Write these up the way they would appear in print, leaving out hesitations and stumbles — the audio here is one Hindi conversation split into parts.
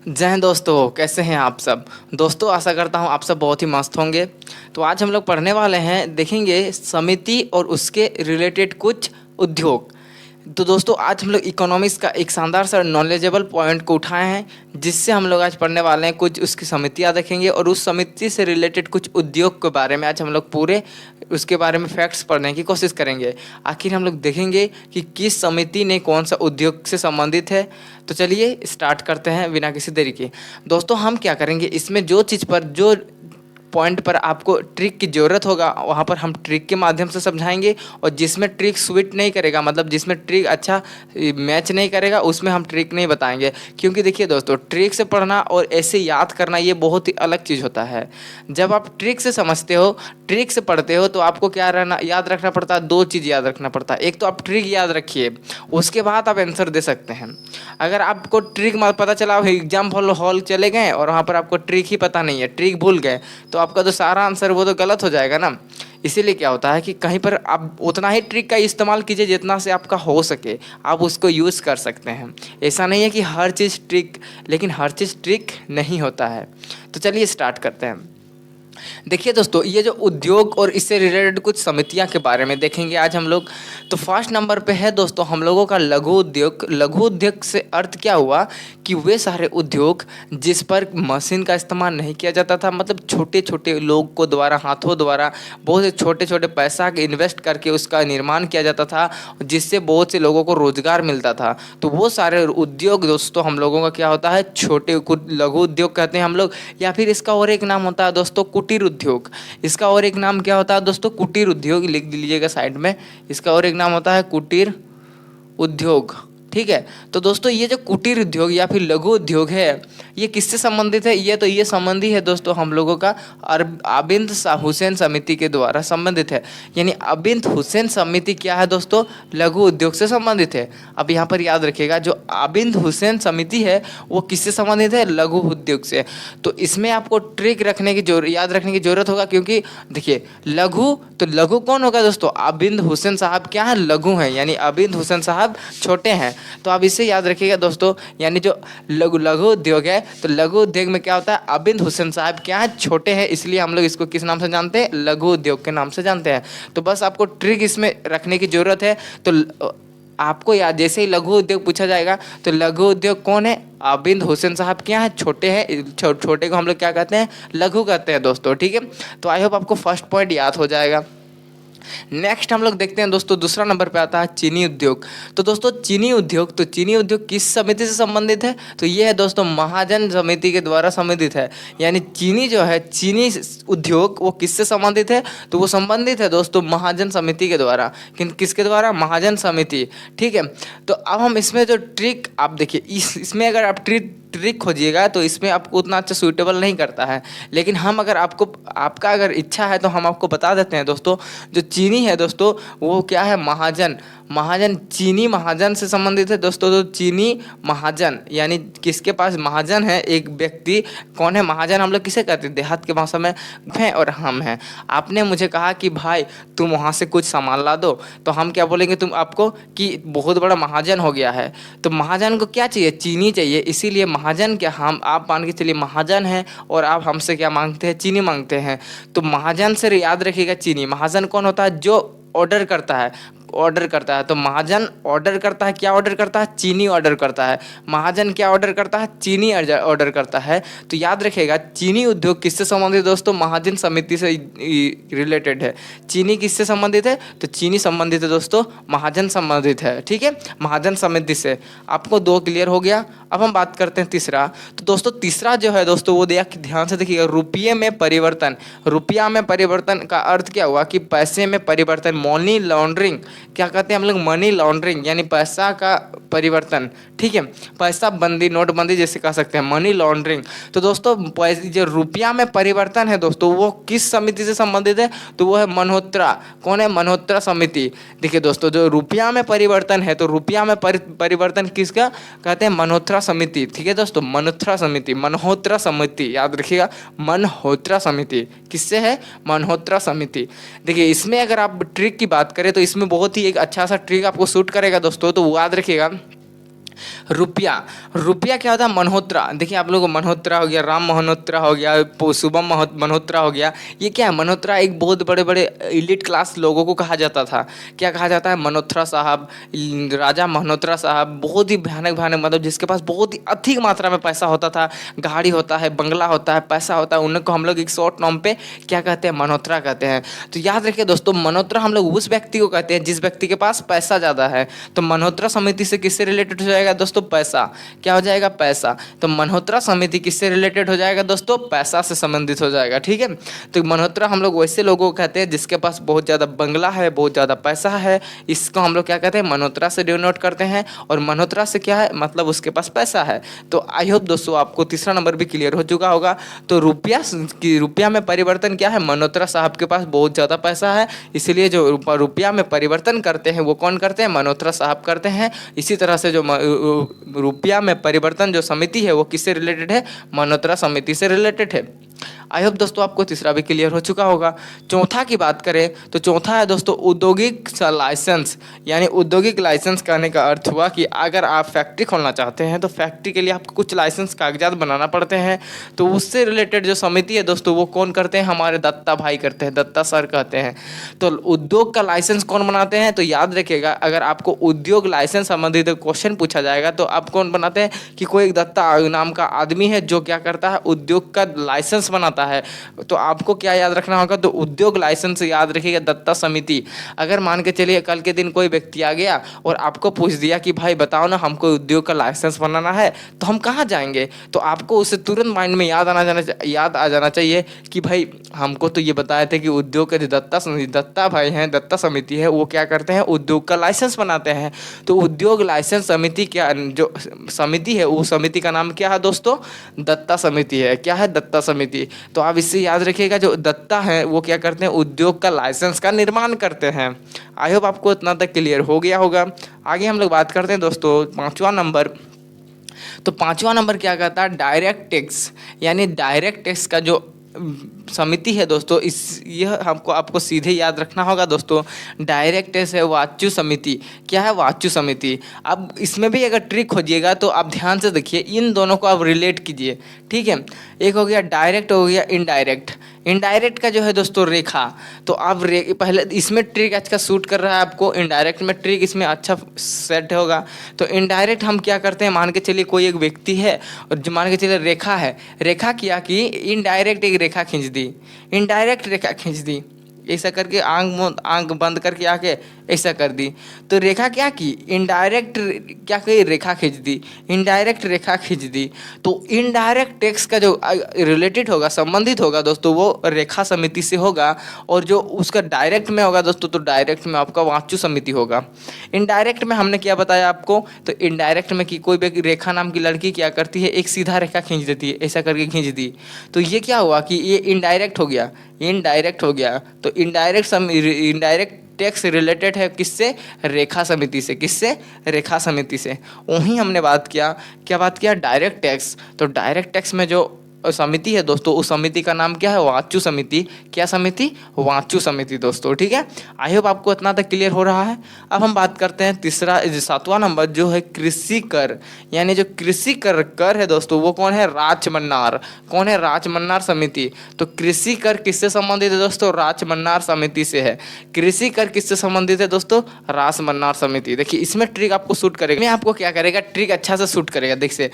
जय हिंद दोस्तों, कैसे हैं आप सब। दोस्तों आशा करता हूं आप सब बहुत ही मस्त होंगे। तो आज हम लोग पढ़ने वाले हैं, देखेंगे समिति और उसके रिलेटेड कुछ उद्योग। तो दोस्तों आज हम लोग इकोनॉमिक्स का एक शानदार सा नॉलेजेबल पॉइंट को उठाए हैं, जिससे हम लोग आज पढ़ने वाले हैं। कुछ उसकी समितियाँ देखेंगे और उस समिति से रिलेटेड कुछ उद्योग के बारे में आज हम लोग पूरे उसके बारे में फैक्ट्स पढ़ने की कोशिश करेंगे। आखिर हम लोग देखेंगे कि किस समिति ने कौन सा उद्योग से संबंधित है। तो चलिए स्टार्ट करते हैं बिना किसी देरी के। दोस्तों हम क्या करेंगे, इसमें जो चीज़ पर जो पॉइंट पर आपको ट्रिक की ज़रूरत होगा वहाँ पर हम ट्रिक के माध्यम से समझाएंगे, और जिसमें ट्रिक सूट नहीं करेगा, मतलब जिसमें ट्रिक अच्छा मैच नहीं करेगा, उसमें हम ट्रिक नहीं बताएंगे। क्योंकि देखिए दोस्तों, ट्रिक से पढ़ना और ऐसे याद करना ये बहुत ही अलग चीज़ होता है। जब आप ट्रिक से समझते हो, ट्रिक से पढ़ते हो, तो आपको क्या रहना याद रखना पड़ता है, दो चीज़ याद रखना पड़ता है। एक तो आप ट्रिक याद रखिए, उसके बाद आप आंसर दे सकते हैं। अगर आपको ट्रिक पता चला, एग्जाम हॉल चले गए और वहाँ पर आपको ट्रिक ही पता नहीं है, ट्रिक भूल गए, तो आपका तो सारा आंसर वो तो गलत हो जाएगा ना। इसीलिए क्या होता है कि कहीं पर आप उतना ही ट्रिक का इस्तेमाल कीजिए जितना से आपका हो सके, आप उसको यूज़ कर सकते हैं। ऐसा नहीं है कि हर चीज़ ट्रिक, लेकिन हर चीज़ ट्रिक नहीं होता है। तो चलिए स्टार्ट करते हैं। देखिए दोस्तों, ये जो उद्योग और इससे रिलेटेड कुछ समितियां के बारे में देखेंगे आज हम लोग। तो फर्स्ट नंबर पे है दोस्तों हम लोगों का लघु उद्योग। लघु उद्योग से अर्थ क्या हुआ कि वे सारे उद्योग जिस पर मशीन का इस्तेमाल नहीं किया जाता था, मतलब छोटे छोटे लोग को द्वारा, हाथों द्वारा बहुत से छोटे छोटे पैसा इन्वेस्ट करके उसका निर्माण किया जाता था, जिससे बहुत से लोगों को रोजगार मिलता था। तो वो सारे उद्योग दोस्तों हम लोगों का क्या होता है, छोटे लघु उद्योग कहते हैं हम लोग। या फिर इसका और एक नाम होता है दोस्तों कुटीर उद्योग। इसका और एक नाम क्या होता है दोस्तों, कुटीर उद्योग, लिख लीजिएगा साइड में। इसका और एक नाम होता है कुटीर उद्योग। ठीक है। तो दोस्तों ये जो कुटीर उद्योग या फिर लघु उद्योग है, ये किससे संबंधित है, ये संबंधी है दोस्तों हम लोगों का अबिंद हुसैन समिति के द्वारा संबंधित है। यानी अबिंद हुसैन समिति क्या है दोस्तों, लघु उद्योग से संबंधित है। अब यहाँ पर याद रखिएगा, जो अबिंद हुसैन समिति है वो किससे संबंधित है, लघु उद्योग से। तो इसमें आपको ट्रिक याद रखने की जरूरत होगा, क्योंकि देखिए लघु, तो लघु कौन होगा दोस्तों, अबिंद हुसैन साहब क्या है, लघु हैं, यानी अबिंद हुसैन साहब छोटे हैं। तो आप इसे याद रखिएगा दोस्तों। यानी जो लघु उद्योग है, तो लघु उद्योग में क्या होता है, अबिंद हुसैन साहब क्या है, छोटे हैं, इसलिए हम लोग इसको किस नाम से जानते हैं, लघु उद्योग के नाम से जानते हैं। तो बस आपको ट्रिक इसमें रखने की जरूरत है। तो आपको याद, जैसे ही लघु उद्योग पूछा जाएगा तो लघु उद्योग कौन है, अबिंद हुसैन साहब क्या है, छोटे हैं, छोटे को हम लोग क्या कहते हैं, लघु कहते हैं दोस्तों। ठीक है। तो आई होप आपको फर्स्ट पॉइंट याद हो जाएगा। नेक्स्ट हम लोग देखते हैं दोस्तों, दूसरा नंबर पे आता है चीनी उद्योग। तो दोस्तों चीनी उद्योग किस समिति से संबंधित है, तो ये है दोस्तों महाजन समिति के द्वारा संबंधित है। यानी चीनी जो है, चीनी उद्योग वो किससे संबंधित है, तो वो संबंधित है दोस्तों महाजन समिति के द्वारा। किसके द्वारा, महाजन समिति। ठीक है। तो अब हम इसमें जो ट्रिक आप देखिए, इसमें अगर आप ट्रिक खोजिएगा तो इसमें आपको उतना अच्छा सूटेबल नहीं करता है। लेकिन हम अगर आपका अगर इच्छा है तो हम आपको बता देते हैं दोस्तों। जो चीनी है दोस्तों वो क्या है, महाजन चीनी महाजन से संबंधित है दोस्तों। तो चीनी महाजन यानी किसके पास महाजन है, एक व्यक्ति कौन है, महाजन हम लोग किसे कहते हैं, देहात के भाषा में हैं और हम हैं। आपने मुझे कहा कि भाई तुम वहाँ से कुछ सामान ला दो, तो हम क्या बोलेंगे तुम आपको कि बहुत बड़ा महाजन हो गया है। तो महाजन को क्या चाहिए, चीनी चाहिए। इसीलिए महाजन क्या, हम आप मान के चलिए महाजन हैं और आप हमसे क्या मांगते हैं, चीनी मांगते हैं। तो महाजन से याद रखिएगा चीनी। महाजन कौन होता है, जो ऑर्डर करता है। तो महाजन ऑर्डर करता है, क्या ऑर्डर करता है, चीनी ऑर्डर करता है। महाजन क्या ऑर्डर करता है, चीनी ऑर्डर करता है। तो याद रखिएगा चीनी उद्योग किससे संबंधित है दोस्तों, महाजन समिति से रिलेटेड है। चीनी किससे संबंधित है, तो चीनी संबंधित है दोस्तों, महाजन संबंधित है। ठीक है, महाजन समिति से। आपको दो क्लियर हो गया। अब हम बात करते हैं तीसरा। तो दोस्तों तीसरा जो है दोस्तों वो ध्यान से देखिएगा, रुपये में परिवर्तन। रुपया में परिवर्तन का अर्थ क्या हुआ कि पैसे में परिवर्तन, मनी लॉन्ड्रिंग क्या कहते हैं हम लोग, मनी लॉन्ड्रिंग यानी पैसा का परिवर्तन। ठीक है, पैसा बंदी, नोटबंदी जैसे कह सकते हैं, मनी लॉन्ड्रिंग। तो दोस्तों जो रुपया में परिवर्तन है दोस्तों वो किस समिति से संबंधित है, तो वो है मल्होत्रा। कौन है, मल्होत्रा समिति। देखिए दोस्तों जो रुपया में परिवर्तन है, तो रुपया में परिवर्तन किसका कहते हैं, मल्होत्रा समिति। ठीक है दोस्तों, मल्होत्रा समिति याद रखिएगा, मल्होत्रा समिति किससे है, मल्होत्रा समिति। देखिए इसमें अगर आप ट्रिक की बात करें तो इसमें बहुत ही एक अच्छा सा ट्रिक आपको सूट करेगा दोस्तों। तो याद रखिएगा रुपया। रुपया क्या होता है? मल्होत्रा। देखिए आप लोगों को मल्होत्रा हो गया, राम मल्होत्रा हो गया, शुभम मल्होत्रा हो गया। ये क्या है? मल्होत्रा एक बहुत बड़े बड़े इलीट क्लास लोगों को कहा जाता था। क्या कहा जाता है? मल्होत्रा साहब, राजा मल्होत्रा साहब, बहुत ही भयानक भयानक, मतलब जिसके पास बहुत ही अधिक मात्रा में पैसा होता था, गाड़ी होता है, बंगला होता है, पैसा होता है, उनको हम लोग एक शॉर्ट नॉम पे क्या कहते हैं? मल्होत्रा कहते हैं। तो याद रखिए दोस्तों, मल्होत्रा हम लोग उस व्यक्ति को कहते हैं जिस व्यक्ति के पास पैसा ज़्यादा है। तो मल्होत्रा समिति से किससे रिलेटेड हो जाएगा दोस्तों? पैसा। क्या हो जाएगा? पैसा। तो मल्होत्रा समिति किससे रिलेटेड हो जाएगा दोस्तों? पैसा से संबंधित हो जाएगा। ठीक है, तो मल्होत्रा हम लोग वैसे लोगों को कहते हैं जिसके पास बहुत ज़्यादा बंगला है, बहुत ज़्यादा पैसा है, इसको हम लोग क्या कहते हैं? मल्होत्रा से डिनोट करते हैं। और मल्होत्रा से क्या है? मतलब उसके पास पैसा है। तो आई होप दोस्तों आपको तीसरा नंबर भी क्लियर हो चुका होगा। तो रुपया में परिवर्तन क्या है? मल्होत्रा साहब के पास बहुत ज़्यादा पैसा है, इसलिए जो रुपया में परिवर्तन करते हैं वो कौन करते हैं? मल्होत्रा साहब करते हैं। इसी तरह से जो रुपया में परिवर्तन जो समिति है वो किससे रिलेटेड है? मल्होत्रा समिति से रिलेटेड है। आई होप दोस्तों आपको तीसरा भी क्लियर हो चुका होगा। चौथा की बात करें तो चौथा है दोस्तों औद्योगिक लाइसेंस। यानी औद्योगिक लाइसेंस कहने का अर्थ हुआ कि अगर आप फैक्ट्री खोलना चाहते हैं तो फैक्ट्री के लिए आपको कुछ लाइसेंस कागजात बनाना पड़ते हैं। तो उससे रिलेटेड जो समिति है दोस्तों वो कौन करते हैं? हमारे दत्ता भाई करते हैं, दत्ता सर कहते हैं। तो उद्योग का लाइसेंस कौन बनाते हैं? तो याद रखिएगा, अगर आपको उद्योग लाइसेंस संबंधित क्वेश्चन पूछा जाएगा तो आप कौन बनाते हैं? कि कोई एक दत्ता नाम का आदमी है जो क्या करता है? उद्योग का लाइसेंस बनाता है। तो आपको क्या याद रखना होगा? तो उद्योग लाइसेंस याद रखिएगा, दत्ता समिति। अगर मान के चलिए कल के दिन कोई व्यक्ति आ गया और आपको पूछ दिया कि भाई बताओ ना, हमको उद्योग का लाइसेंस बनाना है, तो हम कहाँ जाएंगे? तो आपको उसे तुरंत माइंड में याद आ जाना चाहिए कि भाई हमको तो ये बताए थे कि उद्योग के जो दत्ता भाई हैं, दत्ता समिति है, वो क्या करते हैं? उद्योग का लाइसेंस बनाते हैं। तो उद्योग लाइसेंस समिति क्या जो समिति है, वो समिति का नाम क्या है दोस्तों? दत्ता समिति है। क्या है? दत्ता समिति। तो आप इससे याद रखिएगा, जो दत्ता है वो क्या करते हैं? उद्योग का लाइसेंस का निर्माण करते हैं। आई होप आपको इतना तक क्लियर हो गया होगा। आगे हम लोग बात करते हैं दोस्तों पांचवा नंबर। तो पांचवा नंबर क्या कहता है? Direct tax. यानी डायरेक्ट टैक्स का जो समिति है दोस्तों, यह हमको आपको सीधे याद रखना होगा दोस्तों। डायरेक्ट टैक्स है वाच्यू समिति। क्या है? वाच्यू समिति। अब इसमें भी अगर ट्रिक खोजिएगा तो आप ध्यान से देखिए, इन दोनों को आप रिलेट कीजिए। ठीक है, एक हो गया डायरेक्ट, हो गया इनडायरेक्ट। इनडायरेक्ट का जो है दोस्तों रेखा। तो आप पहले इसमें ट्रिक अच्छा सूट कर रहा है आपको, इनडायरेक्ट में ट्रिक इसमें अच्छा सेट होगा। तो इनडायरेक्ट हम क्या करते हैं? मान के चलिए कोई एक व्यक्ति है और जो मान के चलिए रेखा है, रेखा किया कि इनडायरेक्ट एक रेखा खींच दी, इनडायरेक्ट रेखा खींच दी, ऐसा करके आंख बंद करके आके ऐसा कर दी। तो रेखा क्या की? इनडायरेक्ट क्या की? रेखा खींच दी, इनडायरेक्ट रेखा खींच दी। तो इनडायरेक्ट टैक्स का जो रिलेटेड होगा, संबंधित होगा दोस्तों, वो रेखा समिति से होगा। और जो उसका डायरेक्ट में होगा दोस्तों, तो डायरेक्ट में आपका वाच्यू समिति होगा। इनडायरेक्ट में हमने क्या बताया आपको? तो इनडायरेक्ट में कि कोई भी रेखा नाम की लड़की क्या करती है? एक सीधा रेखा खींच देती है, ऐसा करके खींच दी। तो ये क्या हुआ कि ये इनडायरेक्ट हो गया, इनडायरेक्ट हो गया। तो इनडायरेक्ट टैक्स रिलेटेड है किससे? रेखा समिति से। किससे? रेखा समिति से। वहीं हमने बात किया, क्या बात किया? Direct tax. तो डायरेक्ट टैक्स में जो समिति है दोस्तों, उस समिति का नाम क्या है? वाच्यू समिति। क्या समिति? वाच्यू समिति दोस्तों। ठीक है, आई होप आपको इतना तक क्लियर हो रहा है। अब हम बात करते हैं तीसरा, सातवां नंबर जो है कृषि कर। यानी जो कृषि कर है दोस्तों, वो कौन है? राजमन्नार। कौन है? राजमन्नार समिति। तो कृषि कर किससे संबंधित है दोस्तों? राजमन्नार समिति से है। कृषि कर किससे संबंधित है दोस्तों? राजमन्नार समिति। देखिए इसमें ट्रिक आपको सूट करेगा। मैं आपको क्या करेगा? ट्रिक अच्छा से सूट करेगा। देखिए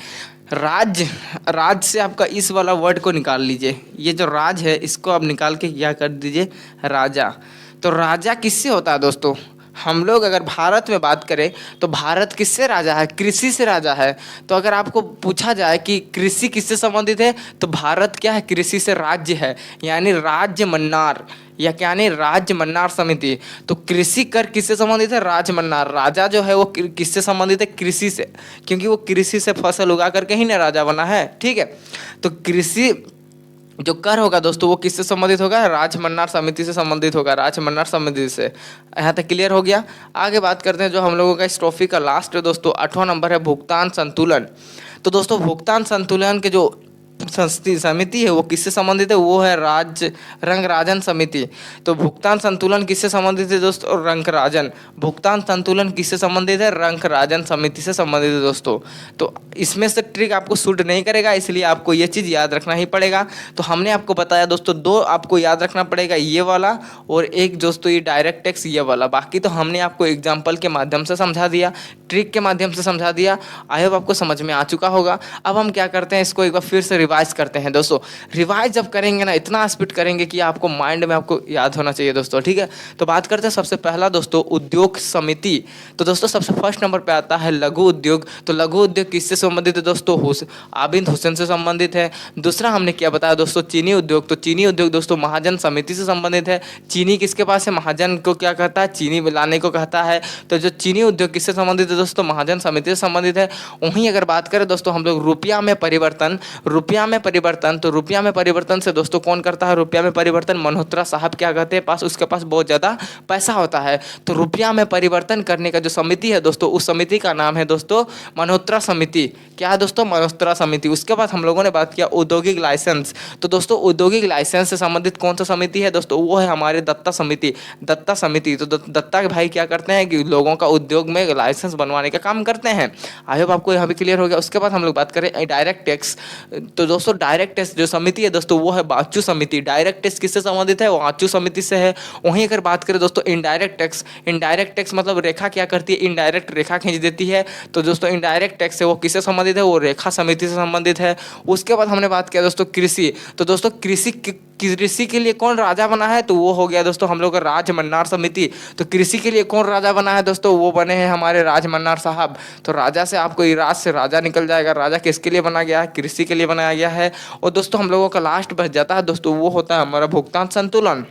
राज से आपका इस वाला वर्ड को निकाल लीजिए। ये जो राज है इसको आप निकाल के क्या कर दीजिए? राजा। तो राजा किससे होता है दोस्तों? हम लोग अगर भारत में बात करें तो भारत किससे राजा है? कृषि से राजा है। तो अगर आपको पूछा जाए कि कृषि किससे संबंधित है, तो भारत क्या है? कृषि से राज्य है, यानी राज्य मन्नार, या क्या नहीं? राज्य मन्नार समिति। तो कृषि कर किससे संबंधित है? राजमन्नार। राजा जो है वो किससे संबंधित है? कृषि से, क्योंकि वो कृषि से फसल उगा करके ही ना राजा बना है। ठीक है, तो कृषि जो कर होगा दोस्तों वो किससे संबंधित होगा? राजमन्नार समिति से संबंधित होगा, राजमन्नार समिति से। यहाँ तक क्लियर हो गया। आगे बात करते हैं जो हम लोगों का इस ट्रॉफी का लास्ट है दोस्तों, 8वां नंबर है भुगतान संतुलन। तो दोस्तों भुगतान संतुलन के जो समिति है वो किससे संबंधित है, वो है रंग राजन समिति। तो भुगतान संतुलन किससे संबंधित है दोस्तों, रंग राजन। भुगतान संतुलन किससे संबंधित है, रंग राजन समिति से संबंधित है दोस्तों। तो इसमें से ट्रिक आपको सूट नहीं करेगा, इसलिए आपको ये चीज़ याद रखना ही पड़ेगा। तो हमने आपको बताया दोस्तों, दो आपको याद रखना पड़ेगा, ये वाला और एक दोस्तों ये डायरेक्ट टैक्स ये वाला। बाकी तो हमने आपको एग्जाम्पल के माध्यम से समझा दिया, ट्रिक के माध्यम से समझा दिया। आई होप आपको समझ में आ चुका होगा। अब हम क्या करते हैं, इसको एक बार फिर से रिवाइज करते हैं दोस्तों। रिवाइज जब करेंगे ना, इतना स्पीड करेंगे कि आपको माइंड में आपको याद होना चाहिए दोस्तों, ठीक है। तो बात करते हैं सबसे पहला दोस्तों उद्योग समिति। तो दोस्तों सबसे फर्स्ट नंबर पे आता है लघु उद्योग। तो लघु उद्योग किससे संबंधित है दोस्तों, आबिद हुसैन से संबंधित है। दूसरा हमने क्या बताया दोस्तों, चीनी उद्योग। तो चीनी उद्योग दोस्तों महाजन समिति से संबंधित है। चीनी किसके पास है, महाजन को क्या कहता है, चीनी लाने को कहता है। तो जो चीनी उद्योग किससे संबंधित है दोस्तों, महाजन समिति से संबंधित है। वहीं अगर बात करें दोस्तों हम लोग रुपया में परिवर्तन, तो रुपया में परिवर्तन से दोस्तों कौन करता है, रुपया में परिवर्तन मल्होत्रा साहब क्या कहते हैं, उसके पास बहुत ज़्यादा पैसा होता है। तो रुपया में परिवर्तन करने का जो समिति है दोस्तों, उस समिति का नाम है दोस्तों मल्होत्रा समिति। क्या है दोस्तों, मल्होत्रा समिति। उसके बाद हम लोगों ने बात किया औद्योगिक लाइसेंस। तो दोस्तों औद्योगिक लाइसेंस से संबंधित कौन सा समिति है दोस्तों, वो है हमारे दत्ता समिति। दत्ता समिति। तो दत्ता के भाई क्या करते हैं कि लोगों का उद्योग में लाइसेंस बनवाने का काम करते हैं। आई होप आपको यहाँ पे क्लियर हो गया। उसके बाद हम लोग बात करें डायरेक्ट टैक्स। तो दोस्तों डायरेक्ट टैक्स जो समिति है दोस्तों, वो है वाचु समिति। डायरेक्ट टैक्स किससे संबंधित है, वाचु समिति से है। वहीं अगर बात करें दोस्तों इनडायरेक्ट टैक्स, इनडायरेक्ट टैक्स मतलब रेखा क्या करती है, इनडायरेक्ट रेखा खींच देती है। तो दोस्तों इनडायरेक्ट टैक्स है वो किससे संबंधित है, वो रेखा समिति से संबंधित है। उसके बाद हमने बात किया दोस्तों कृषि। तो दोस्तों कृषि के लिए कौन राजा बना है, तो वो हो गया दोस्तों हम लोग का राजमन्नार समिति। तो कृषि के लिए कौन राजा बना है दोस्तों, वो बने हैं हमारे राजमन्नार साहब। तो राजा से आपको राज से राजा निकल जाएगा। राजा किसके लिए बना गया है, कृषि के लिए बनाया गया है। और दोस्तों हम लोगों का लास्ट बच जाता है दोस्तों, वो होता है हमारा भुगतान संतुलन।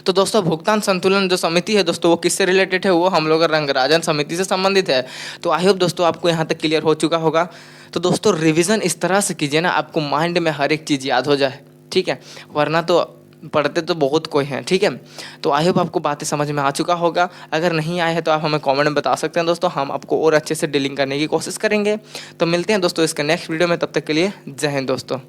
तो दोस्तों भुगतान संतुलन जो समिति है दोस्तों, वो किससे रिलेटेड है, वो हम लोग रंगराजन समिति से संबंधित है। तो आई होप दोस्तों आपको यहाँ तक क्लियर हो चुका होगा। तो दोस्तों रिवीजन इस तरह से कीजिए ना, आपको माइंड में हर एक चीज़ याद हो जाए, ठीक है। वरना तो पढ़ते तो बहुत कोई हैं, ठीक है। तो आई होप आपको बातें समझ में आ चुका होगा। अगर नहीं आए हैं तो आप हमें कमेंट में बता सकते हैं दोस्तों, हम आपको और अच्छे से डीलिंग करने की कोशिश करेंगे। तो मिलते हैं दोस्तों इसके नेक्स्ट वीडियो में, तब तक के लिए जय हिंद दोस्तों।